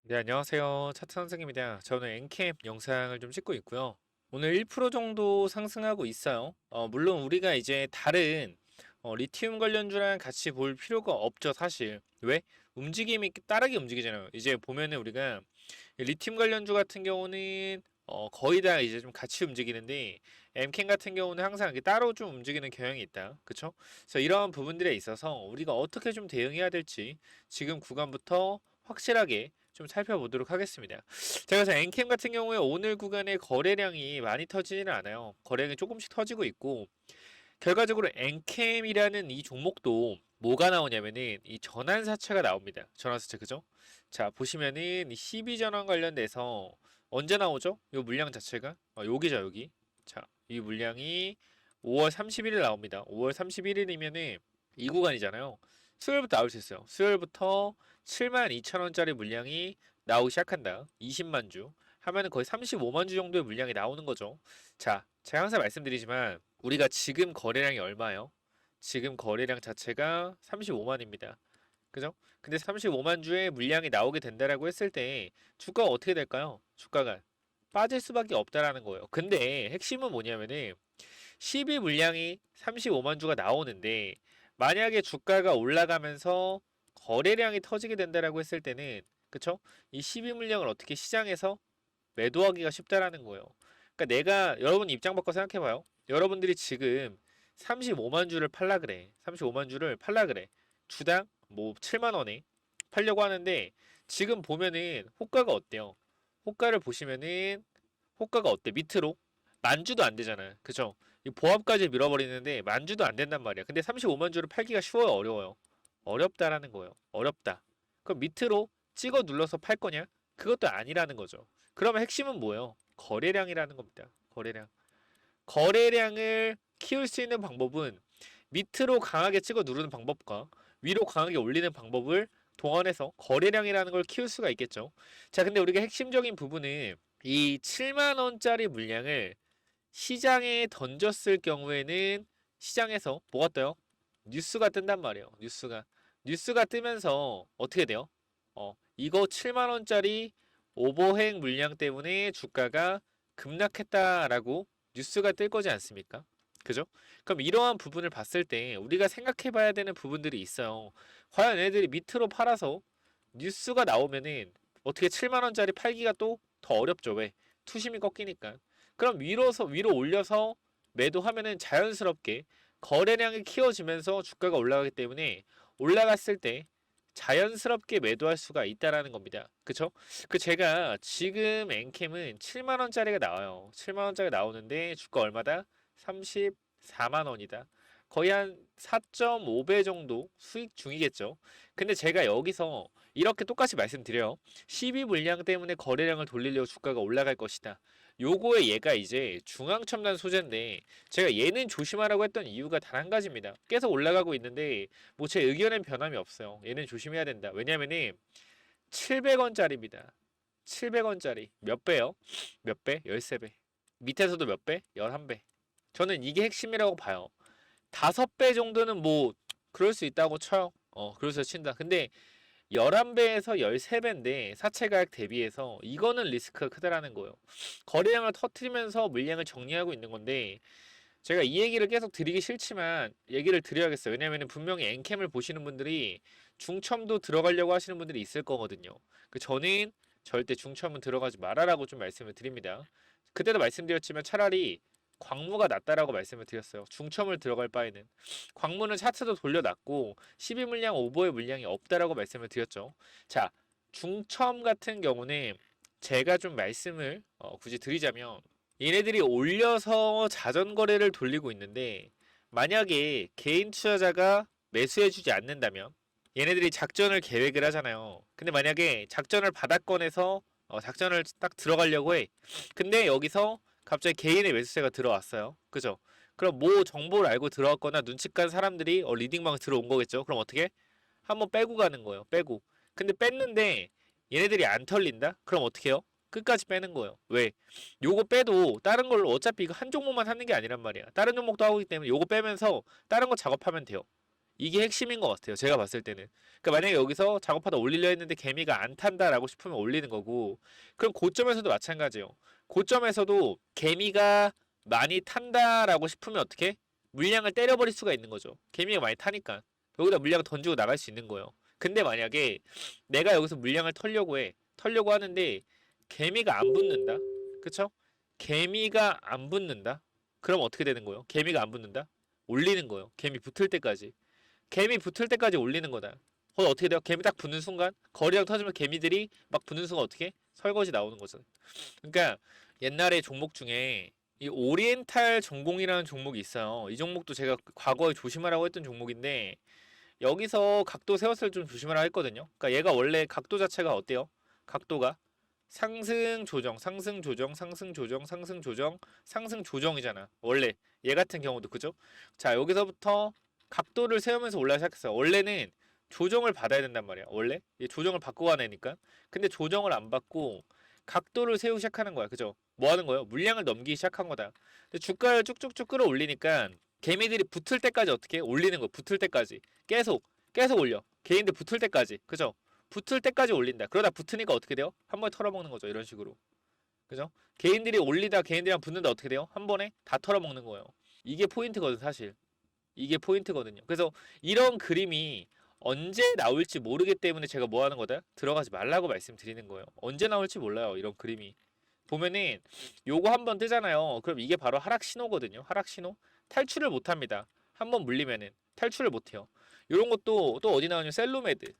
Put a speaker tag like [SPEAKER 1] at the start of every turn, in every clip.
[SPEAKER 1] 네, 안녕하세요. 차트 선생입니다. 저는 엔캠 영상을 좀 찍고 있고요. 오늘 1% 정도 상승하고 있어요. 물론 우리가 이제 다른 리튬 관련주랑 같이 볼 필요가 없죠, 사실. 왜? 움직임이 따르게 움직이잖아요. 이제 보면은 우리가 리튬 관련주 같은 경우는 거의 다 이제 좀 같이 움직이는데 엠캠 같은 경우는 항상 이렇게 따로 좀 움직이는 경향이 있다. 그쵸? 그래서 이러한 부분들에 있어서 우리가 어떻게 좀 대응해야 될지 지금 구간부터 확실하게 좀 살펴보도록 하겠습니다. 제가 그래서 엔캠 같은 경우에 오늘 구간에 거래량이 많이 터지지는 않아요. 거래량이 조금씩 터지고 있고 결과적으로 엔캠이라는 이 종목도 뭐가 나오냐면은 이 전환사채가 나옵니다. 전환사채 그죠? 자 보시면은 이 CB 전환 관련돼서 언제 나오죠? 요 물량 자체가 여기죠 여기. 자 이 물량이 5월 31일 나옵니다. 5월 31일이면은 이 구간이잖아요. 수요일부터 나올 수 있어요. 수요일부터 72,000원짜리 물량이 나오기 시작한다. 20만 주 하면은 거의 35만 주 정도의 물량이 나오는 거죠. 자, 제가 항상 말씀드리지만 우리가 지금 거래량이 얼마예요? 지금 거래량 자체가 35만입니다. 그죠? 근데 35만 주의 물량이 나오게 된다라고 했을 때 주가가 어떻게 될까요? 주가가 빠질 수밖에 없다라는 거예요. 근데 핵심은 뭐냐면은 12 물량이 35만 주가 나오는데 만약에 주가가 올라가면서 거래량이 터지게 된다라고 했을 때는 그쵸? 이 12 물량을 어떻게 시장에서 매도하기가 쉽다라는 거예요. 그러니까 내가 여러분 입장 바꿔 생각해봐요. 여러분들이 지금 35만 주를 팔라 그래. 35만 주를 팔라 그래. 주당 뭐 7만 원에 팔려고 하는데 지금 보면은 호가가 어때요? 호가를 보시면은 호가가 어때? 밑으로 만주도 안 되잖아. 그죠? 이 보합까지 밀어버리는데 만주도 안 된단 말이야. 근데 35만 주를 팔기가 쉬워요, 어려워요? 어렵다라는 거예요. 어렵다. 그럼 밑으로 찍어 눌러서 팔 거냐? 그것도 아니라는 거죠. 그러면 핵심은 뭐예요? 거래량이라는 겁니다. 거래량. 거래량을 키울 수 있는 방법은 밑으로 강하게 찍어 누르는 방법과 위로 강하게 올리는 방법을 동원해서 거래량이라는 걸 키울 수가 있겠죠. 자, 근데 우리가 핵심적인 부분은 이 7만 원짜리 물량을 시장에 던졌을 경우에는 시장에서 뭐가 떠요? 뉴스가 뜬단 말이에요. 뉴스가 뜨면서 어떻게 돼요? 이거 7만 원짜리 오버행 물량 때문에 주가가 급락했다라고 뉴스가 뜰 거지 않습니까? 그죠? 그럼 이러한 부분을 봤을 때 우리가 생각해 봐야 되는 부분들이 있어요. 과연 애들이 밑으로 팔아서 뉴스가 나오면은 어떻게 7만 원짜리 팔기가 또 더 어렵죠. 왜? 투심이 꺾이니까. 그럼 위로 올려서 매도하면은 자연스럽게 거래량이 키워지면서 주가가 올라가기 때문에 올라갔을 때 자연스럽게 매도할 수가 있다라는 겁니다. 그쵸? 제가 지금 엔캠은 7만 원짜리가 나와요. 7만 원짜리 나오는데 주가 얼마다? 34만 원이다. 거의 한 4.5배 정도 수익 중이겠죠. 근데 제가 여기서 이렇게 똑같이 말씀드려요. 12 물량 때문에 거래량을 돌리려고 주가가 올라갈 것이다. 요거에 얘가 이제 중앙첨단 소재인데 제가 얘는 조심하라고 했던 이유가 단 한 가지입니다. 계속 올라가고 있는데 뭐 제 의견엔 변함이 없어요. 얘는 조심해야 된다. 왜냐면은 700원짜리입니다. 700원짜리 몇 배요? 몇 배? 13배. 밑에서도 몇 배? 11배. 저는 이게 핵심이라고 봐요. 5배 정도는 뭐 그럴 수 있다고 쳐요. 그래서 친다. 근데 11배에서 13배인데 사채가액 대비해서 이거는 리스크가 크다라는 거예요. 거래량을 터트리면서 물량을 정리하고 있는 건데 제가 이 얘기를 계속 드리기 싫지만 얘기를 드려야겠어요. 왜냐하면 분명히 엔캠을 보시는 분들이 중첨도 들어가려고 하시는 분들이 있을 거거든요. 저는 절대 중첨은 들어가지 말아라고 좀 말씀을 드립니다. 그때도 말씀드렸지만 차라리 광무가 낫다라고 말씀을 드렸어요. 중첨을 들어갈 바에는 광무는 차트도 돌려놨고 12물량 오버의 물량이 없다라고 말씀을 드렸죠. 자, 중첨 같은 경우는 제가 좀 말씀을 굳이 드리자면 얘네들이 올려서 자전 거래를 돌리고 있는데 만약에 개인 투자자가 매수해주지 않는다면 얘네들이 작전을 계획을 하잖아요. 근데 만약에 작전을 바닥권에서 작전을 딱 들어가려고 해. 근데 여기서 갑자기 개인의 매수세가 들어왔어요. 그죠? 그럼 뭐 정보를 알고 들어왔거나 눈치 깐 사람들이 리딩방 들어온 거겠죠. 그럼 어떻게? 한번 빼고 가는 거예요. 빼고. 근데 뺐는데 얘네들이 안 털린다? 그럼 어떻게 해요? 끝까지 빼는 거예요. 왜? 요거 빼도 다른 걸로 어차피 이거 한 종목만 하는 게 아니란 말이야. 다른 종목도 하고 있기 때문에 요거 빼면서 다른 거 작업하면 돼요. 이게 핵심인 것 같아요. 제가 봤을 때는. 그러니까 만약에 여기서 작업하다 올리려 했는데 개미가 안 탄다라고 싶으면 올리는 거고, 그럼 고점에서도 마찬가지예요. 고점에서도 개미가 많이 탄다라고 싶으면 어떻게? 물량을 때려버릴 수가 있는 거죠. 개미가 많이 타니까. 여기다 물량을 던지고 나갈 수 있는 거예요. 근데 만약에 내가 여기서 물량을 털려고 해. 털려고 하는데 개미가 안 붙는다. 그쵸? 개미가 안 붙는다. 그럼 어떻게 되는 거예요? 개미가 안 붙는다? 올리는 거예요. 개미 붙을 때까지. 개미 붙을 때까지 올리는 거다. 그건 어떻게 돼요? 개미 딱 붙는 순간 거리랑 터지면 개미들이 막 붙는 순간 어떻게? 설거지 나오는 거죠. 그러니까 옛날에 종목 중에 이 오리엔탈 전공이라는 종목이 있어요. 이 종목도 제가 과거에 조심하라고 했던 종목인데 여기서 각도 세웠을 때 좀 조심하라고 했거든요. 그러니까 얘가 원래 각도 자체가 어때요? 각도가 상승 조정, 상승 조정, 상승 조정, 상승 조정, 상승 조정이잖아. 원래 얘 같은 경우도 그죠? 자, 여기서부터 각도를 세우면서 올라가기 시작했어요. 원래는 조정을 받아야 된단 말이야. 원래 얘 조정을 받고 가야 되니까. 근데 조정을 안 받고 각도를 세우기 시작하는 거야. 그죠? 뭐 하는 거예요? 물량을 넘기기 시작한 거다. 근데 주가를 쭉쭉쭉 끌어올리니까 개미들이 붙을 때까지 어떻게 해? 올리는 거. 붙을 때까지 계속 올려. 개인들 붙을 때까지. 그죠? 붙을 때까지 올린다. 그러다 붙으니까 어떻게 돼요? 한 번에 털어먹는 거죠. 이런 식으로. 그죠? 개인들이 올리다 개인들이랑 붙는다 어떻게 돼요? 한 번에 다 털어먹는 거예요. 이게 포인트거든, 사실. 이게 포인트거든요. 그래서 이런 그림이 언제 나올지 모르기 때문에 제가 뭐 하는 거다? 들어가지 말라고 말씀드리는 거예요. 언제 나올지 몰라요. 이런 그림이. 보면은 요거 한번 뜨잖아요. 그럼 이게 바로 하락 신호거든요. 하락 신호. 탈출을 못 합니다. 한번 물리면은 탈출을 못 해요. 이런 것도 또 어디 나오냐면 셀로메드.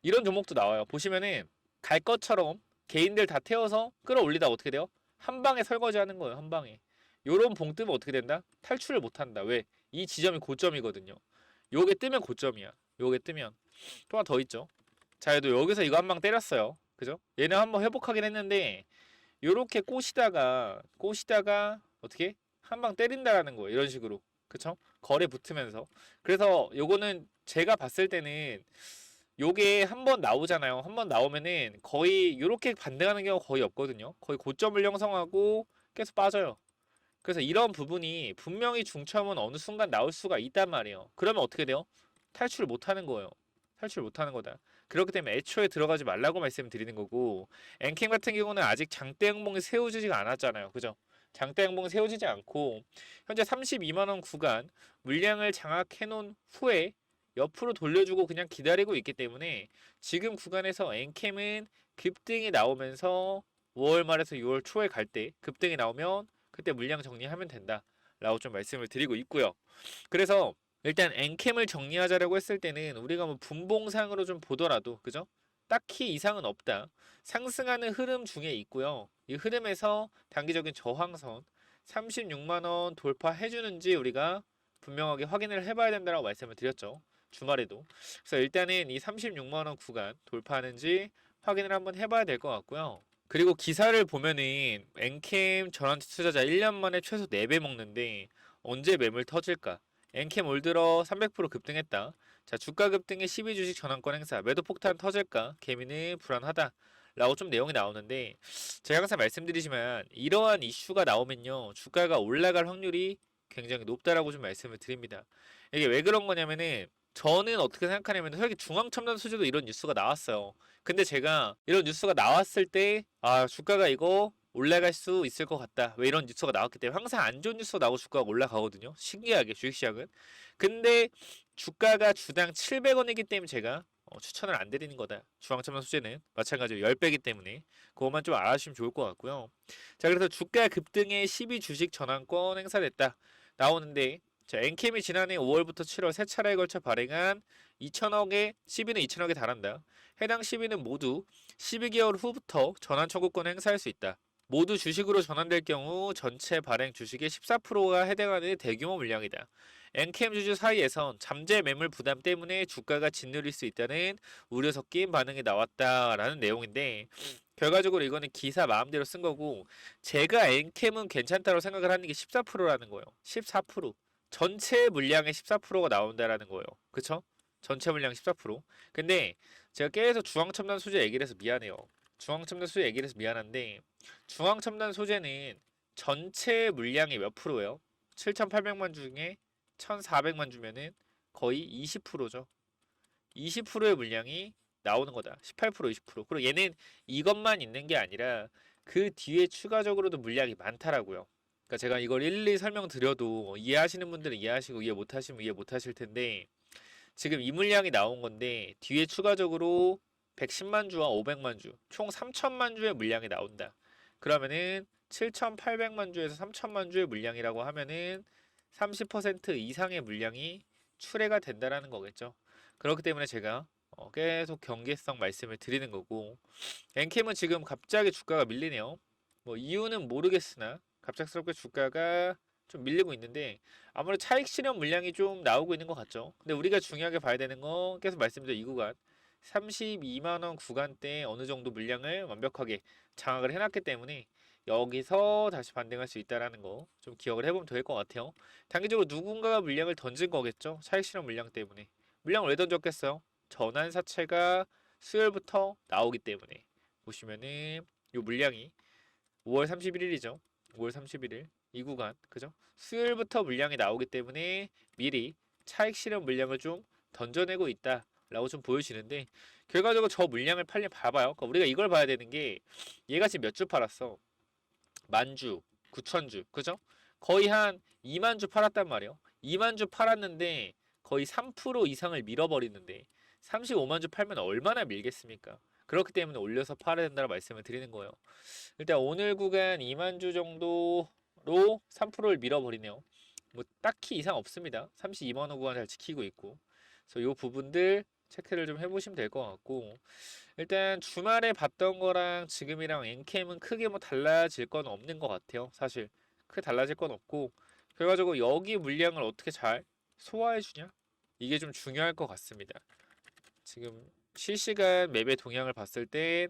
[SPEAKER 1] 이런 종목도 나와요. 보시면은 갈 것처럼 개인들 다 태워서 끌어올리다 어떻게 돼요? 한 방에 설거지 하는 거예요. 한 방에. 요런 봉 뜨면 어떻게 된다? 탈출을 못 한다. 왜? 이 지점이 고점이거든요. 요게 뜨면 고점이야. 요게 뜨면. 또 하나 더 있죠. 자, 얘도 여기서 이거 한 방 때렸어요. 그죠? 얘는 한번 회복하긴 했는데 요렇게 꼬시다가 어떻게? 한 방 때린다라는 거예요. 이런 식으로. 그쵸? 거래 붙으면서. 그래서 요거는 제가 봤을 때는 요게 한 번 나오잖아요. 한 번 나오면은 거의 요렇게 반등하는 경우가 거의 없거든요. 거의 고점을 형성하고 계속 빠져요. 그래서 이런 부분이 분명히 중점은 어느 순간 나올 수가 있단 말이에요. 그러면 어떻게 돼요? 탈출을 못 하는 거예요. 탈출 못 하는 거다. 그렇기 때문에 애초에 들어가지 말라고 말씀드리는 거고, 엔캠 같은 경우는 아직 장대 양봉이 세워지지가 않았잖아요. 그죠? 장대 양봉이 세워지지 않고 현재 32만 원 구간 물량을 장악해 놓은 후에 옆으로 돌려주고 그냥 기다리고 있기 때문에 지금 구간에서 엔캠은 급등이 나오면서 5월 말에서 6월 초에 갈 때 급등이 나오면 그때 물량 정리하면 된다 라고 좀 말씀을 드리고 있고요. 그래서 일단 엔캠을 정리하자라고 했을 때는 우리가 뭐 분봉상으로 좀 보더라도 그죠? 딱히 이상은 없다. 상승하는 흐름 중에 있고요. 이 흐름에서 단기적인 저항선 36만 원 돌파해 주는지 우리가 분명하게 확인을 해봐야 된다고 말씀을 드렸죠. 주말에도. 그래서 일단은 이 36만 원 구간 돌파하는지 확인을 한번 해봐야 될 것 같고요. 그리고 기사를 보면은 엔캠 전환 투자자 1년 만에 최소 4배 먹는데 언제 매물 터질까? 엔캠 올 들어 300% 급등했다. 자, 주가 급등의 12주식 전환권 행사 매도 폭탄 터질까? 개미는 불안하다. 라고 좀 내용이 나오는데 제가 항상 말씀드리지만 이러한 이슈가 나오면요 주가가 올라갈 확률이 굉장히 높다라고 좀 말씀을 드립니다. 이게 왜 그런 거냐면은 저는 어떻게 생각하냐면 솔직히 중앙첨단 소재도 이런 뉴스가 나왔어요. 근데 제가 이런 뉴스가 나왔을 때 아 주가가 이거 올라갈 수 있을 것 같다. 왜 이런 뉴스가 나왔기 때문에 항상 안 좋은 뉴스가 나오고 주가가 올라가거든요. 신기하게 주식시장은. 근데 주가가 주당 700원이기 때문에 제가 추천을 안 드리는 거다. 중앙첨단 소재는 마찬가지로 10배이기 때문에 그것만 좀 알아주시면 좋을 것 같고요. 자, 그래서 주가 급등의 12주식 전환권 행사됐다. 나오는데 자, 엔캠이 지난해 5월부터 7월 세 차례에 걸쳐 발행한 2천억의 시비는 2천억에 달한다. 해당 시비는 모두 12개월 후부터 전환 청구권 행사할 수 있다. 모두 주식으로 전환될 경우 전체 발행 주식의 14%가 해당하는 대규모 물량이다. 엔캠 주주 사이에선 잠재 매물 부담 때문에 주가가 짓누릴 수 있다는 우려 섞인 반응이 나왔다라는 내용인데 결과적으로 이거는 기사 마음대로 쓴 거고 제가 엔캠은 괜찮다고 생각을 하는 게 14%라는 거예요. 14%. 전체 물량의 14%가 나온다라는 거예요. 그쵸? 전체 물량 14%. 근데 제가 계속 중앙첨단 소재 얘기를 해서 미안해요. 중앙첨단 소재 얘기를 해서 미안한데 중앙첨단 소재는 전체 물량이 몇 프로예요? 7,800만 중에 1,400만 주면은 거의 20%죠. 20%의 물량이 나오는 거다. 18%, 20%. 그리고 얘는 이것만 있는 게 아니라 그 뒤에 추가적으로도 물량이 많다라고요. 그러니까 제가 이걸 일일이 설명드려도 이해하시는 분들은 이해하시고 이해 못하시면 이해 못하실 텐데 지금 이 물량이 나온 건데 뒤에 추가적으로 110만 주와 500만 주, 총 3천만 주의 물량이 나온다. 그러면은 7,800만 주에서 3천만 주의 물량이라고 하면은 30% 이상의 물량이 출해가 된다라는 거겠죠. 그렇기 때문에 제가 계속 경계성 말씀을 드리는 거고 엔캠은 지금 갑자기 주가가 밀리네요. 뭐 이유는 모르겠으나 갑작스럽게 주가가 좀 밀리고 있는데 아무래도 차익 실현 물량이 좀 나오고 있는 것 같죠. 근데 우리가 중요하게 봐야 되는 건 계속 말씀드린 이 구간 32만 원 구간대에 어느 정도 물량을 완벽하게 장악을 해놨기 때문에 여기서 다시 반등할 수 있다라는 거 좀 기억을 해보면 될 것 같아요. 단기적으로 누군가가 물량을 던진 거겠죠. 차익 실현 물량 때문에. 물량을 왜 던졌겠어요? 전환사채가 수요일부터 나오기 때문에 보시면은 이 물량이 5월 31일이죠. 5월 31일 이 구간 그죠? 수요일부터 물량이 나오기 때문에 미리 차익 실현 물량을 좀 던져내고 있다라고 좀 보여지는데 결과적으로 저 물량을 팔려 봐봐요. 그러니까 우리가 이걸 봐야 되는 게 얘가 지금 몇 주 팔았어? 만주, 9천주 그죠? 거의 한 2만 주 팔았단 말이에요. 2만 주 팔았는데 거의 3% 이상을 밀어버리는데 35만 주 팔면 얼마나 밀겠습니까? 그렇기 때문에 올려서 팔아야 된다고 말씀을 드리는 거예요. 일단 오늘 구간 2만 주 정도로 3%를 밀어버리네요. 뭐 딱히 이상 없습니다. 32만 원 구간 잘 지키고 있고. 그래서 이 부분들 체크를 좀 해보시면 될 것 같고 일단 주말에 봤던 거랑 지금이랑 엔캠은 크게 뭐 달라질 건 없는 것 같아요. 사실 크게 달라질 건 없고 결과적으로 여기 물량을 어떻게 잘 소화해 주냐? 이게 좀 중요할 것 같습니다. 지금 실시간 매매 동향을 봤을 때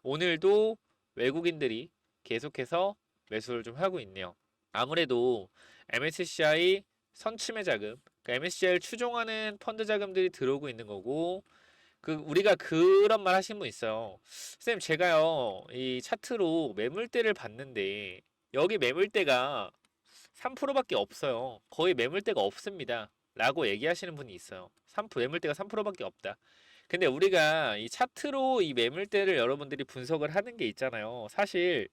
[SPEAKER 1] 오늘도 외국인들이 계속해서 매수를 좀 하고 있네요. 아무래도 MSCI 선침해 자금, 그러니까 MSCI를 추종하는 펀드 자금들이 들어오고 있는 거고, 그 우리가 그런 말 하신 분 있어요. 선생님 제가요 이 차트로 매물대를 봤는데 여기 매물대가 3%밖에 없어요. 거의 매물대가 없습니다. 라고 얘기하시는 분이 있어요. 3% 매물대가 3%밖에 없다. 근데 우리가 이 차트로 이 매물대를 여러분들이 분석을 하는 게 있잖아요. 사실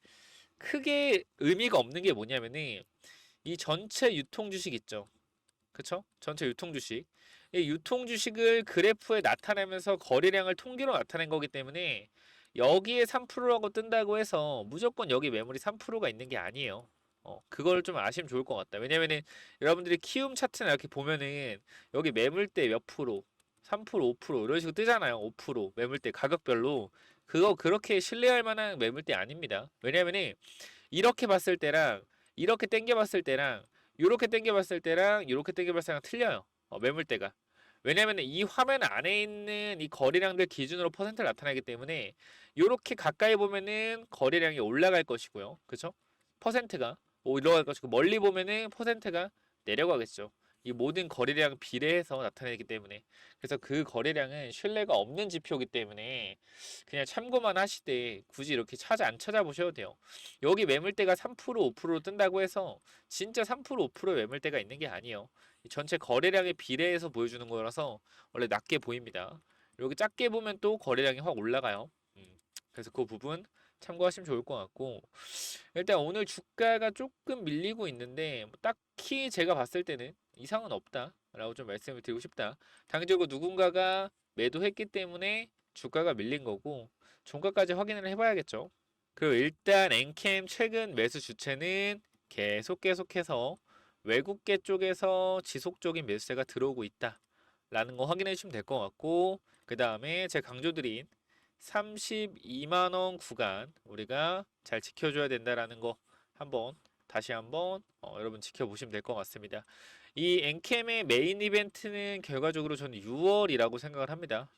[SPEAKER 1] 크게 의미가 없는 게 뭐냐면은 이 전체 유통 주식 있죠. 그쵸? 전체 유통 주식. 이 유통 주식을 그래프에 나타내면서 거래량을 통계로 나타낸 거기 때문에 여기에 3%라고 뜬다고 해서 무조건 여기 매물이 3%가 있는 게 아니에요. 그걸 좀 아시면 좋을 것 같다. 왜냐면은 여러분들이 키움 차트나 이렇게 보면은 여기 매물대 몇 프로, 3%, 5% 이런 식으로 뜨잖아요. 5% 매물대 가격별로. 그거 그렇게 신뢰할 만한 매물대 아닙니다. 왜냐면은 이렇게 봤을 때랑 이렇게 땡겨 봤을 때랑 요렇게 땡겨 봤을 때랑 요렇게 땡겨 봤을 때랑 틀려요. 매물대가. 왜냐면 이 화면 안에 있는 이 거래량들 기준으로 퍼센트를 나타내기 때문에 요렇게 가까이 보면은 거래량이 올라갈 것이고요. 그쵸? 퍼센트가 올라갈 것이고 멀리 보면은 퍼센트가 내려가겠죠. 이 모든 거래량 비례해서 나타내기 때문에 그래서 그 거래량은 신뢰가 없는 지표이기 때문에 그냥 참고만 하시되 굳이 이렇게 안 찾아보셔도 돼요. 여기 매물대가 3% 5% 뜬다고 해서 진짜 3% 5%의 매물대가 있는 게 아니에요. 전체 거래량에 비례해서 보여주는 거라서 원래 낮게 보입니다. 여기 작게 보면 또 거래량이 확 올라가요. 그래서 그 부분 참고하시면 좋을 것 같고 일단 오늘 주가가 조금 밀리고 있는데 뭐 딱히 제가 봤을 때는 이상은 없다라고 좀 말씀을 드리고 싶다. 당적으로 누군가가 매도했기 때문에 주가가 밀린 거고 종가까지 확인을 해봐야겠죠. 그리고 일단 엔캠 최근 매수 주체는 계속해서 외국계 쪽에서 지속적인 매수세가 들어오고 있다라는 거 확인해 주시면 될 것 같고 그 다음에 제가 강조드린 32만 원 구간 우리가 잘 지켜줘야 된다라는 거 다시 한번 여러분 지켜보시면 될 것 같습니다. 이 엔캠의 메인 이벤트는 결과적으로 저는 6월이라고 생각을 합니다.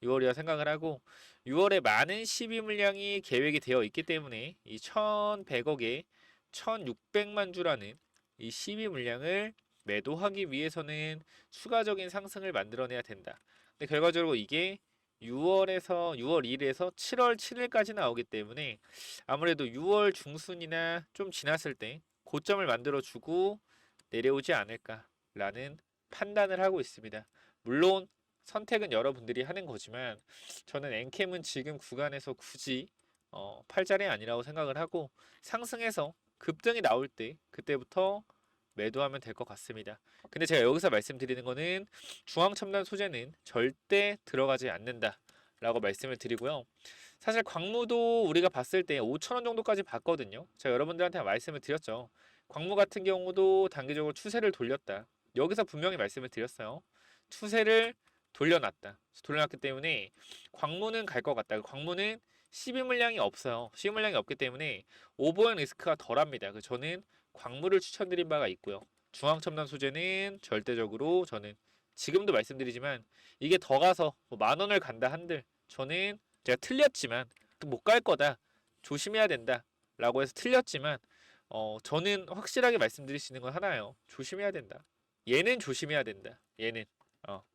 [SPEAKER 1] 6월이라 생각을 하고 6월에 많은 시비 물량이 계획이 되어 있기 때문에 이 1,100억에 1,600만 주라는 이 시비 물량을 매도하기 위해서는 추가적인 상승을 만들어내야 된다. 근데 결과적으로 이게 6월에서 6월 1일에서 7월 7일까지 나오기 때문에 아무래도 6월 중순이나 좀 지났을 때 고점을 만들어 주고 내려오지 않을까라는 판단을 하고 있습니다. 물론 선택은 여러분들이 하는 거지만 저는 엔캠은 지금 구간에서 굳이 팔자리 아니라고 생각을 하고 상승해서 급등이 나올 때 그때부터 매도하면 될 것 같습니다. 근데 제가 여기서 말씀드리는 거는 중앙첨단 소재는 절대 들어가지 않는다 라고 말씀을 드리고요. 사실 광무도 우리가 봤을 때 5,000원 정도까지 봤거든요. 제가 여러분들한테 말씀을 드렸죠. 광무 같은 경우도 단기적으로 추세를 돌렸다. 여기서 분명히 말씀을 드렸어요. 추세를 돌려놨다. 돌려놨기 때문에 광무는 갈 것 같다. 광무는 12 물량이 없어요. 12 물량이 없기 때문에 오버행 리스크가 덜합니다. 그래서 저는 광무를 추천드린 바가 있고요. 중앙첨단 소재는 절대적으로 저는 지금도 말씀드리지만 이게 더 가서 뭐 10,000원을 간다 한들 저는 제가 틀렸지만 못 갈 거다. 조심해야 된다. 라고 해서 틀렸지만 저는 확실하게 말씀드릴 수 있는 건 하나예요. 조심해야 된다. 얘는 조심해야 된다. 얘는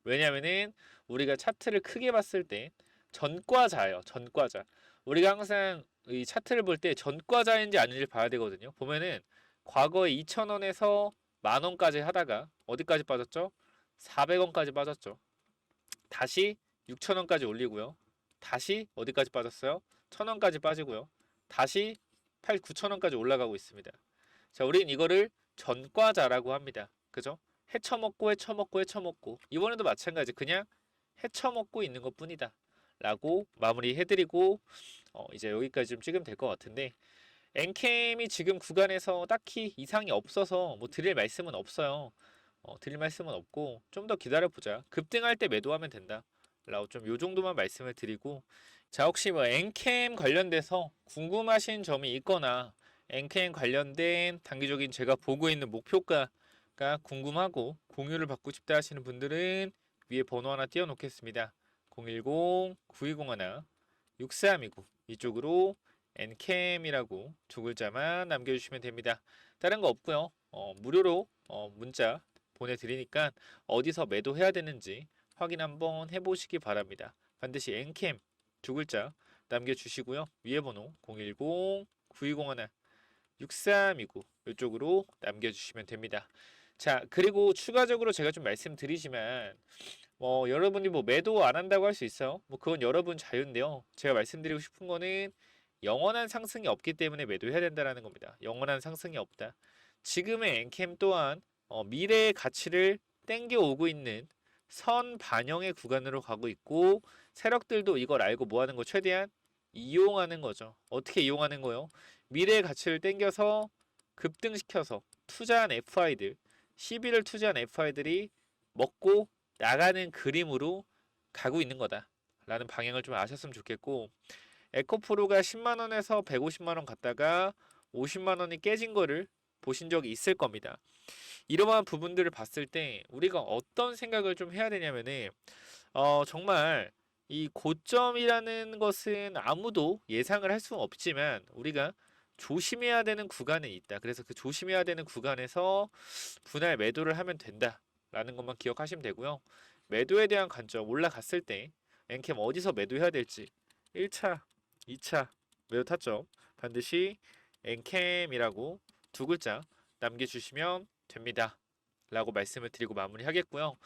[SPEAKER 1] 왜냐면은 우리가 차트를 크게 봤을 때 전과자예요. 전과자. 우리가 항상 이 차트를 볼 때 전과자인지 아닌지를 봐야 되거든요. 보면은 과거에 2,000원에서 10,000원까지 하다가 어디까지 빠졌죠? 400원까지 빠졌죠. 다시 6,000원까지 올리고요. 다시 어디까지 빠졌어요? 1,000원까지 빠지고요. 다시 9,000원까지 올라가고 있습니다. 자, 우린 이거를 전과자라고 합니다. 그죠? 헤쳐먹고 헤쳐먹고 헤쳐먹고 이번에도 마찬가지 그냥 헤쳐먹고 있는 것 뿐이다 라고 마무리해드리고 이제 여기까지 좀 찍으면 될 것 같은데 엔캠이 지금 구간에서 딱히 이상이 없어서 뭐 드릴 말씀은 없어요. 드릴 말씀은 없고 좀 더 기다려보자. 급등할 때 매도하면 된다 라고 좀 요 정도만 말씀을 드리고 자 혹시 뭐 엔캠 관련돼서 궁금하신 점이 있거나 엔캠 관련된 단기적인 제가 보고 있는 목표가가 궁금하고 공유를 받고 싶다 하시는 분들은 위에 번호 하나 띄워놓겠습니다. 010-9201-6329 이쪽으로 엔캠이라고 두 글자만 남겨주시면 됩니다. 다른 거 없고요. 무료로 문자 보내드리니까 어디서 매도해야 되는지 확인 한번 해보시기 바랍니다. 반드시 엔캠 두 글자 남겨주시고요. 위에 번호 010-9201-6329 이쪽으로 남겨주시면 됩니다. 자 그리고 추가적으로 제가 좀 말씀드리지만 여러분이 뭐 매도 안 한다고 할 수 있어요. 뭐 그건 여러분 자유인데요. 제가 말씀드리고 싶은 거는 영원한 상승이 없기 때문에 매도해야 된다는 겁니다. 영원한 상승이 없다. 지금의 엔캠 또한 미래의 가치를 땡겨오고 있는 선 반영의 구간으로 가고 있고 세력들도 이걸 알고 뭐 하는 거 최대한 이용하는 거죠. 어떻게 이용하는 거요? 미래의 가치를 땡겨서 급등시켜서 투자한 FI들, 시비를 투자한 FI들이 먹고 나가는 그림으로 가고 있는 거다 라는 방향을 좀 아셨으면 좋겠고 에코프로가 10만원에서 150만원 갔다가 50만원이 깨진 거를 보신 적이 있을 겁니다. 이러한 부분들을 봤을 때 우리가 어떤 생각을 좀 해야 되냐면은 정말 이 고점이라는 것은 아무도 예상을 할 수는 없지만 우리가 조심해야 되는 구간에 있다. 그래서 그 조심해야 되는 구간에서 분할 매도를 하면 된다 라는 것만 기억하시면 되고요. 매도에 대한 관점 올라갔을 때 엔캠 어디서 매도해야 될지 1차, 2차 매도 타점 반드시 엔캠이라고 두 글자 남겨주시면 됩니다 라고 말씀을 드리고 마무리하겠고요.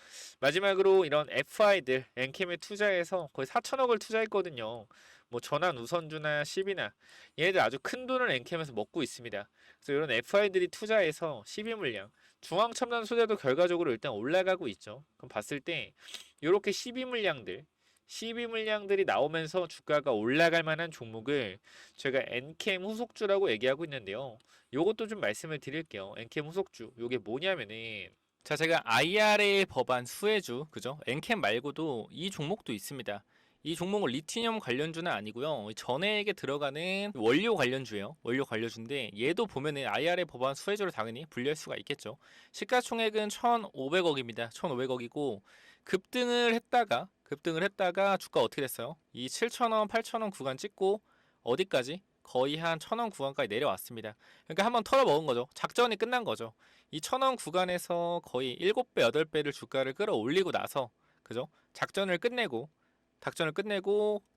[SPEAKER 1] 마지막으로 이런 FI들 엔캠에 투자해서 거의 4천억을 투자했거든요. 뭐 전환 우선주나 10이나 얘네들 아주 큰 돈을 엔캠에서 먹고 있습니다. 그래서 이런 FI들이 투자해서 12 물량 중앙첨단 소재도 결과적으로 일단 올라가고 있죠. 그럼 봤을 때 이렇게 12 물량들이 나오면서 주가가 올라갈 만한 종목을 제가 엔캠 후속주라고 얘기하고 있는데요. 요것도 좀 말씀을 드릴게요. 엔캠 후속주. 요게 뭐냐면은 자 제가 IRA 법안 수혜주 그죠? 엔캠 말고도 이 종목도 있습니다. 이 종목은 리튬 관련주는 아니고요. 전해액에 들어가는 원료 관련주예요. 원료 관련주인데 얘도 보면은 IRA 법안 수혜주로 당연히 분류할 수가 있겠죠. 시가총액은 1,500억입니다. 1,500억이고 급등을 했다가 주가 어떻게 됐어요? 이 7,000원, 8,000원 구간 찍고 어디까지? 거의 한 1,000원 구간까지 내려왔습니다. 그러니까 한번 털어먹은 거죠. 작전이 끝난 거죠. 이 1,000원 구간에서 거의 7배, 8배를 주가를 끌어올리고 나서 그죠? 작전을 끝내고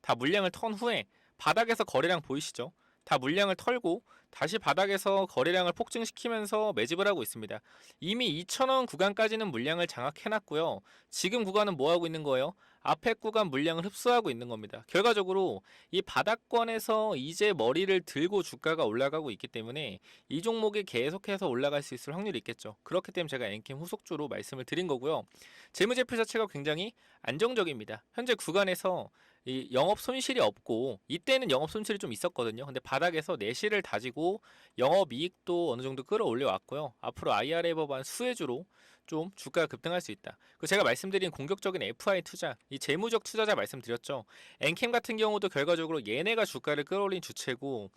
[SPEAKER 1] 다 물량을 턴 후에 바닥에서 거래량 보이시죠? 다 물량을 털고 다시 바닥에서 거래량을 폭증시키면서 매집을 하고 있습니다. 이미 2,000원 구간까지는 물량을 장악해놨고요. 지금 구간은 뭐 하고 있는 거예요? 앞에 구간 물량을 흡수하고 있는 겁니다. 결과적으로 이 바닥권에서 이제 머리를 들고 주가가 올라가고 있기 때문에 이 종목이 계속해서 올라갈 수 있을 확률이 있겠죠. 그렇기 때문에 제가 엔캠 후속주로 말씀을 드린 거고요. 재무제표 자체가 굉장히 안정적입니다. 현재 구간에서 이 영업 손실이 없고, 이때는 영업 손실이 좀 있었거든요. 근데 바닥에서 내실을 다지고 영업 이익도 어느 정도 끌어올려 왔고요. 앞으로 IRA 법안 수혜주로 좀 주가가 급등할 수 있다. 그 제가 말씀드린 공격적인 FI 투자, 이 재무적 투자자 말씀드렸죠. 엔캠 같은 경우도 결과적으로 얘네가 주가를 끌어올린 주체고,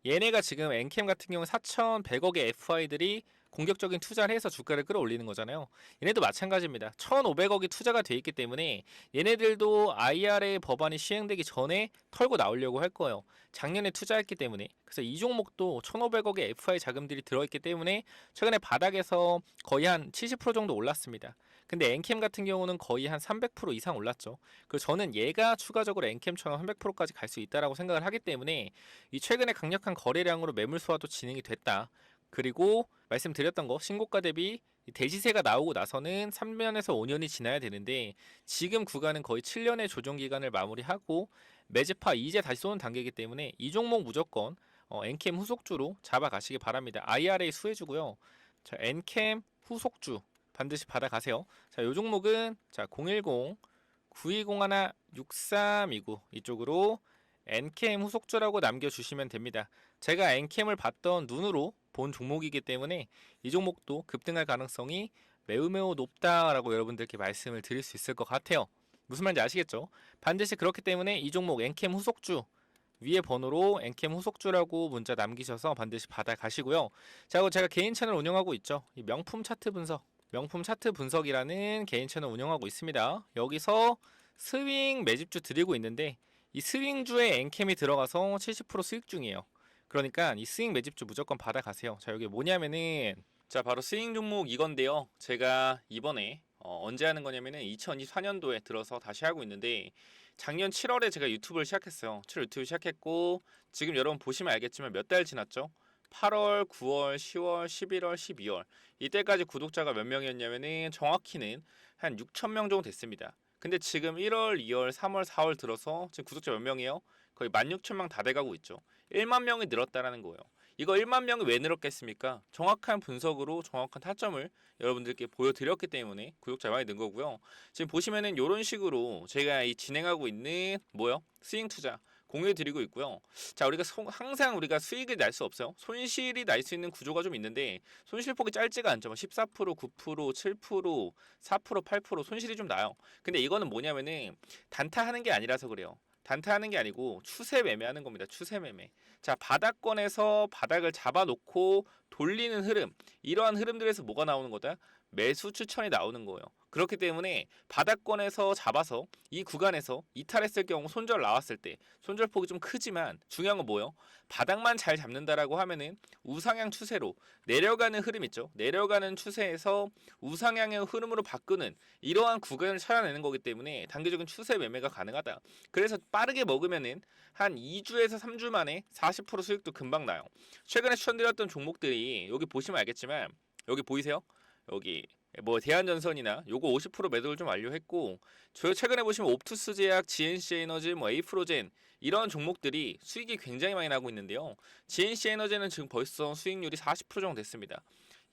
[SPEAKER 1] 얘네가 지금 엔캠 같은 경우 4,100억의 FI들이 공격적인 투자를 해서 주가를 끌어올리는 거잖아요. 얘네도 마찬가지입니다. 1,500억이 투자가 돼 있기 때문에 얘네들도 IRA 법안이 시행되기 전에 털고 나오려고 할 거예요. 작년에 투자했기 때문에. 그래서 이 종목도 1,500억의 FI 자금들이 들어있기 때문에 최근에 바닥에서 거의 한 70% 정도 올랐습니다. 근데 엔캠 같은 경우는 거의 한 300% 이상 올랐죠. 그래서 저는 얘가 추가적으로 엔캠처럼 300%까지 갈 수 있다라고 생각을 하기 때문에 이 최근에 강력한 거래량으로 매물 소화도 진행이 됐다. 그리고 말씀드렸던 거 신고가 대비 대시세가 나오고 나서는 3년에서 5년이 지나야 되는데 지금 구간은 거의 7년의 조정 기간을 마무리하고 매집하 이제 다시 쏘는 단계이기 때문에 이 종목 무조건 엔캠 후속주로 잡아가시기 바랍니다. IRA 수혜주고요. 자, 엔캠 후속주 반드시 받아가세요. 자, 요 종목은 자 010-9201-6329 이쪽으로 엔캠 후속주라고 남겨주시면 됩니다. 제가 엔캠을 봤던 눈으로 본 종목이기 때문에 이 종목도 급등할 가능성이 매우 높다라고 여러분들께 말씀을 드릴 수 있을 것 같아요. 무슨 말인지 아시겠죠? 반드시 그렇기 때문에 이 종목 엔캠 후속주 위에 번호로 엔캠 후속주라고 문자 남기셔서 반드시 받아 가시고요. 자, 그리고 제가 개인 채널 운영하고 있죠. 이 명품 차트 분석이라는 개인 채널 운영하고 있습니다. 여기서 스윙 매집주 드리고 있는데 이 스윙주에 엔캠이 들어가서 70% 수익 중이에요. 그러니까 이 스윙 매집주 무조건 받아가세요. 자, 여기 뭐냐면은 자 바로 스윙 종목 이건데요. 제가 이번에 언제 하는 거냐면은 2024년도에 들어서 다시 하고 있는데 작년 7월에 제가 유튜브를 시작했어요. 7월 유튜브 시작했고 지금 여러분 보시면 알겠지만 몇 달 지났죠? 8월, 9월, 10월, 11월, 12월 이때까지 구독자가 몇 명이었냐면은 정확히는 한 6천 명 정도 됐습니다. 근데 지금 1월, 2월, 3월, 4월 들어서 지금 구독자 몇 명이에요? 거의 16,000명 다 돼가고 있죠. 1만 명이 늘었다라는 거예요. 이거 1만 명이 왜 늘었겠습니까? 정확한 분석으로 정확한 타점을 여러분들께 보여드렸기 때문에 구독자 많이 는 거고요. 지금 보시면은 이런 식으로 제가 이 진행하고 있는 뭐요? 스윙 투자 공유해드리고 있고요. 자, 우리가 항상 우리가 수익을 날 수 없어요. 손실이 날 수 있는 구조가 좀 있는데 손실폭이 짧지가 않죠. 14%, 9%, 7%, 4%, 8% 손실이 좀 나요. 근데 이거는 뭐냐면은 단타하는 게 아니라서 그래요. 단타하는 게 아니고 추세 매매하는 겁니다. 추세 매매. 자, 바닥권에서 바닥을 잡아놓고 돌리는 흐름. 이러한 흐름들에서 뭐가 나오는 거다? 매수 추천이 나오는 거예요. 그렇기 때문에 바닥권에서 잡아서 이 구간에서 이탈했을 경우 손절 나왔을 때 손절폭이 좀 크지만 중요한 건 뭐예요? 바닥만 잘 잡는다라고 하면은 우상향 추세로 내려가는 흐름 있죠. 내려가는 추세에서 우상향의 흐름으로 바꾸는 이러한 구간을 찾아내는 거기 때문에 단기적인 추세 매매가 가능하다. 그래서 빠르게 먹으면은 한 2주에서 3주 만에 40% 수익도 금방 나요. 최근에 추천드렸던 종목들이 여기 보시면 알겠지만 여기 보이세요? 여기 뭐 대한전선이나 요거 50% 매도를 좀 완료했고 저 최근에 보시면 옵투스 제약, GNC 에너지, 뭐 에이프로젠 이런 종목들이 수익이 굉장히 많이 나고 있는데요. GNC 에너지는 지금 벌써 수익률이 40% 정도 됐습니다.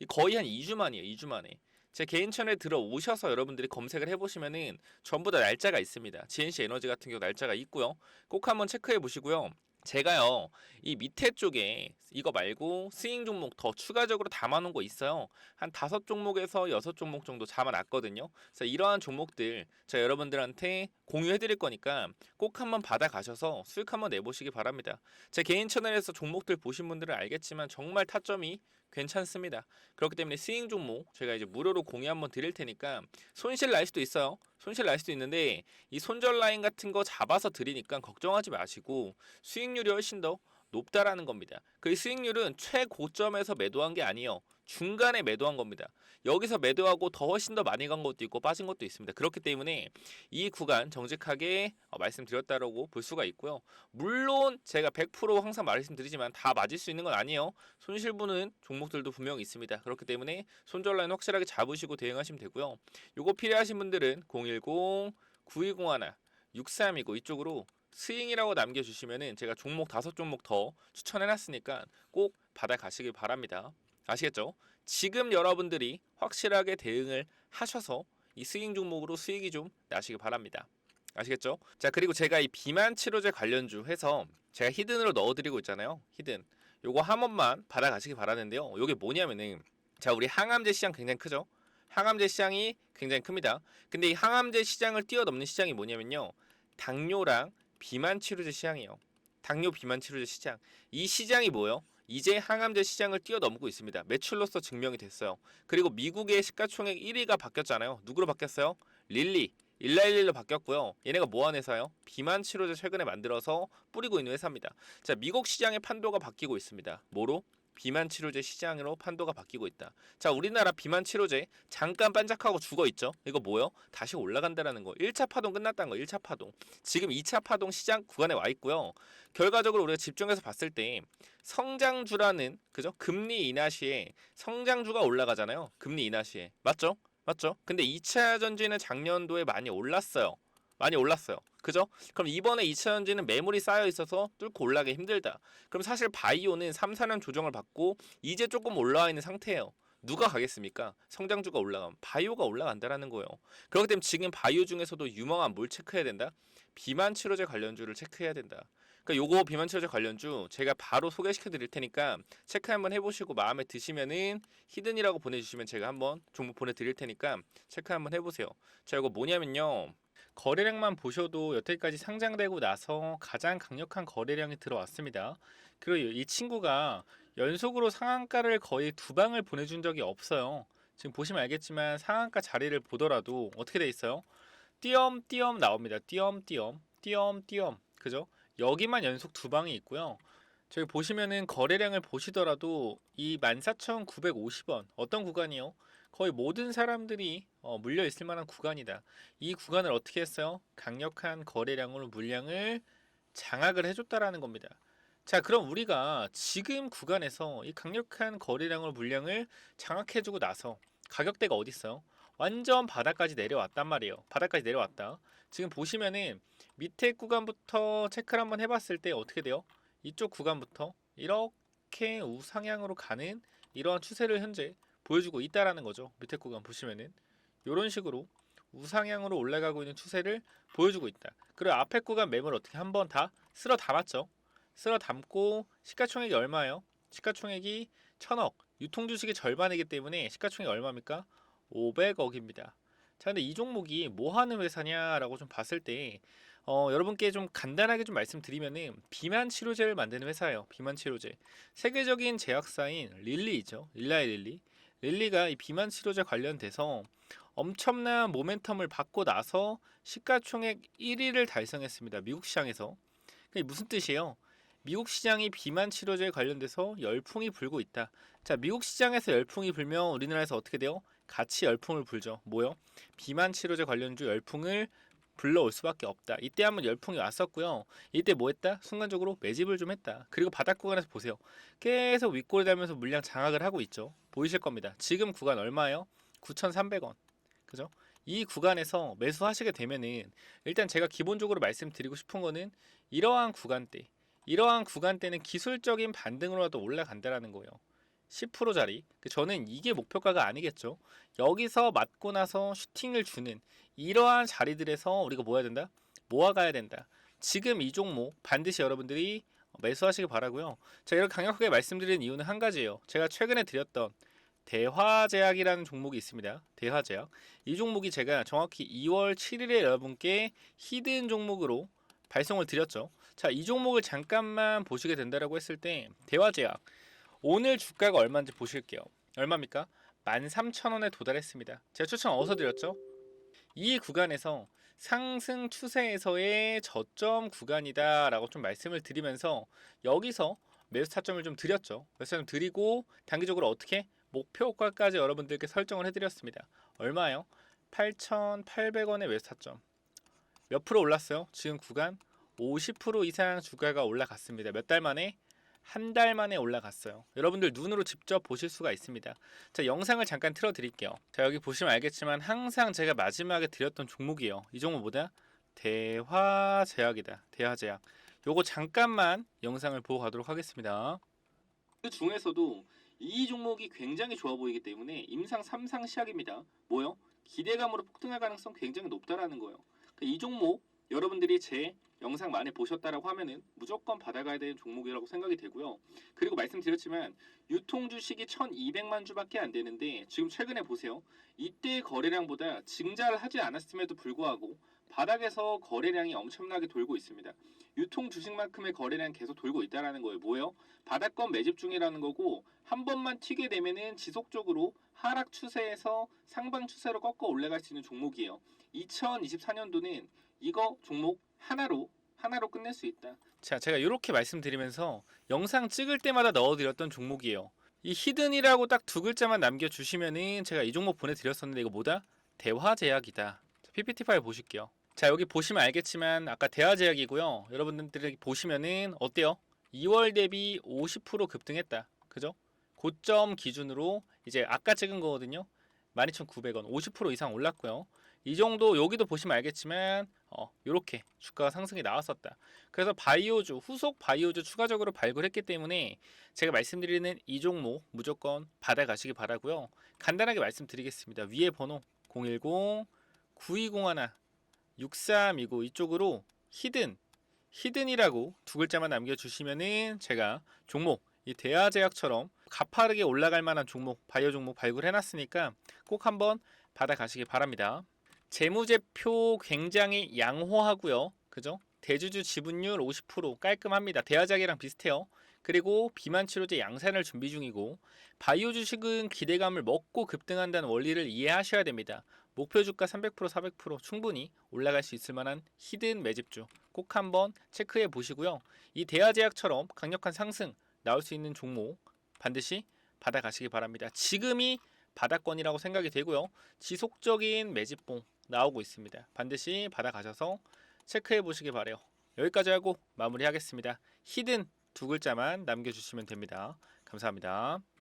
[SPEAKER 1] 거의 한 2주 만이에요. 2주 만에. 제 개인 채널에 들어오셔서 여러분들이 검색을 해보시면은 전부 다 날짜가 있습니다. GNC 에너지 같은 경우 날짜가 있고요. 꼭 한번 체크해 보시고요. 제가요 이 밑에 쪽에 이거 말고 스윙 종목 더 추가적으로 담아놓은 거 있어요. 한 5종목에서 6종목 정도 잡아놨거든요. 그래서 이러한 종목들 제가 여러분들한테 공유해 드릴 거니까 꼭 한번 받아 가셔서 수익 한번 내보시기 바랍니다. 제 개인 채널에서 종목들 보신 분들은 알겠지만 정말 타점이 괜찮습니다. 그렇기 때문에 스윙 종목 제가 이제 무료로 공유 한번 드릴 테니까 손실 날 수도 있어요. 손실 날 수도 있는데 이 손절 라인 같은 거 잡아서 드리니까 걱정하지 마시고 수익률이 훨씬 더 높다라는 겁니다. 그 수익률은 최고점에서 매도한 게 아니에요. 중간에 매도한 겁니다. 여기서 매도하고 더 훨씬 더 많이 간 것도 있고 빠진 것도 있습니다. 그렇기 때문에 이 구간 정직하게 말씀드렸다라고 볼 수가 있고요. 물론 제가 100% 항상 말씀드리지만 다 맞을 수 있는 건 아니에요. 손실 보는 종목들도 분명히 있습니다. 그렇기 때문에 손절 라인 확실하게 잡으시고 대응하시면 되고요. 요거 필요하신 분들은 010-9201-6329 이쪽으로 스윙이라고 남겨주시면은 제가 종목 5종목 더 추천해놨으니까 꼭 받아가시길 바랍니다. 아시겠죠? 지금 여러분들이 확실하게 대응을 하셔서 이 스윙 종목으로 수익이 좀 나시길 바랍니다. 아시겠죠? 자, 그리고 제가 이 비만 치료제 관련주 해서 제가 히든으로 넣어드리고 있잖아요. 히든. 요거 한 번만 받아가시길 바라는데요. 요게 뭐냐면은, 자, 우리 항암제 시장 굉장히 크죠? 항암제 시장이 굉장히 큽니다. 근데 이 항암제 시장을 뛰어넘는 시장이 뭐냐면요. 당뇨랑 비만 치료제 시장이에요. 당뇨 비만 치료제 시장. 이 시장이 뭐예요? 이제 항암제 시장을 뛰어넘고 있습니다. 매출로서 증명이 됐어요. 그리고 미국의 시가총액 1위가 바뀌었잖아요. 누구로 바뀌었어요? 릴리. 일라일리로 바뀌었고요. 얘네가 뭐하는 회사요? 비만 치료제 최근에 만들어서 뿌리고 있는 회사입니다. 자, 미국 시장의 판도가 바뀌고 있습니다. 뭐로? 비만 치료제 시장으로 판도가 바뀌고 있다. 자, 우리나라 비만 치료제 잠깐 반짝하고 죽어 있죠. 이거 뭐요? 다시 올라간다라는 거. 1차 파동 끝났다는 거. 1차 파동. 지금 2차 파동 시장 구간에 와 있고요. 결과적으로 우리가 집중해서 봤을 때 성장주라는, 그죠? 금리 인하 시에 성장주가 올라가잖아요. 금리 인하 시에. 맞죠? 맞죠? 근데 2차 전지는 작년도에 많이 올랐어요. 많이 올랐어요. 그죠? 그럼 이번에 2차 전지는 매물이 쌓여 있어서 뚫고 올라가기 힘들다. 그럼 사실 바이오는 3, 4년 조정을 받고 이제 조금 올라와 있는 상태예요. 누가 가겠습니까? 성장주가 올라가면 바이오가 올라간다라는 거예요. 그렇기 때문에 지금 바이오 중에서도 유망한 뭘 체크해야 된다? 비만 치료제 관련주를 체크해야 된다. 그러니까 요거 비만 치료제 관련주 제가 바로 소개시켜 드릴 테니까 체크 한번 해보시고 마음에 드시면은 히든이라고 보내주시면 제가 한번 종목 보내드릴 테니까 체크 한번 해보세요. 자, 이거 뭐냐면요. 거래량만 보셔도 여태까지 상장되고 나서 가장 강력한 거래량이 들어왔습니다. 그리고 이 친구가 연속으로 상한가를 거의 2방을 보내준 적이 없어요. 지금 보시면 알겠지만 상한가 자리를 보더라도 어떻게 돼 있어요? 띄엄띄엄 나옵니다. 띄엄띄엄 띄엄띄엄. 그죠? 여기만 연속 2방이 있고요. 저기 보시면은 거래량을 보시더라도 이 14,950원 어떤 구간이요? 거의 모든 사람들이 물려 있을 만한 구간이다. 이 구간을 어떻게 했어요? 강력한 거래량으로 물량을 장악을 해줬다라는 겁니다. 자, 그럼 우리가 지금 구간에서 이 강력한 거래량으로 물량을 장악해주고 나서 가격대가 어디 있어요? 완전 바닥까지 내려왔단 말이에요. 바닥까지 내려왔다. 지금 보시면은 밑에 구간부터 체크를 한번 해봤을 때 어떻게 돼요? 이쪽 구간부터 이렇게 우상향으로 가는 이러한 추세를 현재 보여주고 있다라는 거죠. 밑에 구간 보시면은 이런 식으로 우상향으로 올라가고 있는 추세를 보여주고 있다. 그리고 앞에 구간 매물 어떻게 한번 다 쓸어 담았죠. 쓸어 담고 시가총액이 얼마예요? 시가총액이 1,000억. 유통주식의 절반이기 때문에 시가총액이 얼마입니까? 500억입니다. 자, 근데 이 종목이 뭐 하는 회사냐라고 좀 봤을 때 여러분께 좀 간단하게 좀 말씀드리면은 비만 치료제를 만드는 회사예요. 비만 치료제. 세계적인 제약사인 릴리죠. 릴라의 릴리. 릴리가 이 비만 치료제 관련돼서 엄청난 모멘텀을 받고 나서 시가총액 1위를 달성했습니다. 미국 시장에서. 그게 무슨 뜻이에요? 미국 시장이 비만 치료제에 관련돼서 열풍이 불고 있다. 자, 미국 시장에서 열풍이 불면 우리나라에서 어떻게 돼요? 같이 열풍을 불죠. 뭐요? 비만 치료제 관련주 열풍을 불러올 수밖에 없다. 이때 한번 열풍이 왔었고요. 이때 뭐 했다? 순간적으로 매집을 좀 했다. 그리고 바닥 구간에서 보세요. 계속 윗골이 달면서 물량 장악을 하고 있죠. 보이실 겁니다. 지금 구간 얼마예요? 9,300원. 그죠? 이 구간에서 매수하시게 되면은 일단 제가 기본적으로 말씀드리고 싶은 거는 이러한 구간대는 기술적인 반등으로라도 올라간다라는 거예요. 10%짜리. 저는 이게 목표가가 아니겠죠. 여기서 맞고 나서 슈팅을 주는 이러한 자리들에서 우리가 뭐 해야 된다? 모아가야 된다. 지금 이 종목 반드시 여러분들이 매수하시길 바라고요. 제가 이렇게 강력하게 말씀드리는 이유는 한 가지예요. 제가 최근에 드렸던 대화제약이라는 종목이 있습니다. 대화제약. 이 종목이 제가 정확히 2월 7일에 여러분께 히든 종목으로 발송을 드렸죠. 자, 이 종목을 잠깐만 보시게 된다라고 했을 때 대화제약 오늘 주가가 얼마인지 보실게요. 얼마입니까? 13,000원에 도달했습니다. 제가 추천 어디서 드렸죠? 이 구간에서 상승 추세에서의 저점 구간이다라고 좀 말씀을 드리면서 여기서 매수 타점을 좀 드렸죠. 매수 타점 드리고 단기적으로 어떻게 목표가까지 여러분들께 설정을 해드렸습니다. 얼마요? 8,800원의 매수 타점. 몇 프로 올랐어요? 지금 구간 50% 이상 주가가 올라갔습니다. 몇 달 만에? 한 달 만에 올라갔어요. 여러분들 눈으로 직접 보실 수가 있습니다. 자, 영상을 잠깐 틀어 드릴게요. 자, 여기 보시면 알겠지만 항상 제가 마지막에 드렸던 종목이에요. 이 종목 뭐다? 대화제약이다. 대화제약. 요거 잠깐만 영상을 보고 가도록 하겠습니다. 그 중에서도 이 종목이 굉장히 좋아 보이기 때문에 임상 3상 시작입니다. 뭐요? 기대감으로 폭등할 가능성 굉장히 높다라는 거예요. 이 종목 여러분들이 제 영상 많이 보셨다라고 하면은 무조건 받아가야 되는 종목이라고 생각이 되고요. 그리고 말씀드렸지만 유통 주식이 1,200만 주밖에 안 되는데 지금 최근에 보세요. 이때 거래량보다 증자를 하지 않았음에도 불구하고 바닥에서 거래량이 엄청나게 돌고 있습니다. 유통 주식만큼의 거래량 계속 돌고 있다라는 거예요. 뭐예요? 바닥권 매집 중이라는 거고 한 번만 튀게 되면은 지속적으로 하락 추세에서 상방 추세로 꺾어 올라갈 수 있는 종목이에요. 2024년도는 이거 종목 하나로 끝낼 수 있다. 자, 제가 이렇게 말씀드리면서 영상 찍을 때마다 넣어드렸던 종목이에요. 이 히든이라고 딱 두 글자만 남겨주시면은 제가 이 종목 보내드렸었는데 이거 뭐다? 대화제약이다. PPT 파일 보실게요. 자, 여기 보시면 알겠지만 아까 대화제약이고요. 여러분들이 보시면은 어때요? 2월 대비 50% 급등했다. 그죠? 고점 기준으로 이제 아까 찍은 거거든요. 12,900원 50% 이상 올랐고요. 이 정도 여기도 보시면 알겠지만 이렇게 주가가 상승이 나왔었다. 그래서 바이오주 후속 바이오주 추가적으로 발굴했기 때문에 제가 말씀드리는 이 종목 무조건 받아가시기 바라고요. 간단하게 말씀드리겠습니다. 위에 번호 010-9201 6329 이쪽으로 히든이라고 두 글자만 남겨주시면은 제가 종목 이 대하제약처럼 가파르게 올라갈 만한 종목 바이오 종목 발굴해놨으니까 꼭 한번 받아가시기 바랍니다. 재무제표 굉장히 양호하고요. 그죠? 대주주 지분율 50% 깔끔합니다. 대하작이랑 비슷해요. 그리고 비만 치료제 양산을 준비 중이고 바이오 주식은 기대감을 먹고 급등한다는 원리를 이해하셔야 됩니다. 목표 주가 300% 400% 충분히 올라갈 수 있을 만한 히든 매집주 꼭 한번 체크해 보시고요. 이 대하제약처럼 강력한 상승 나올 수 있는 종목 반드시 받아가시기 바랍니다. 지금이 바닥권이라고 생각이 되고요. 지속적인 매집봉 나오고 있습니다. 반드시 받아가셔서 체크해 보시기 바래요. 여기까지 하고 마무리하겠습니다. 히든 두 글자만 남겨주시면 됩니다. 감사합니다.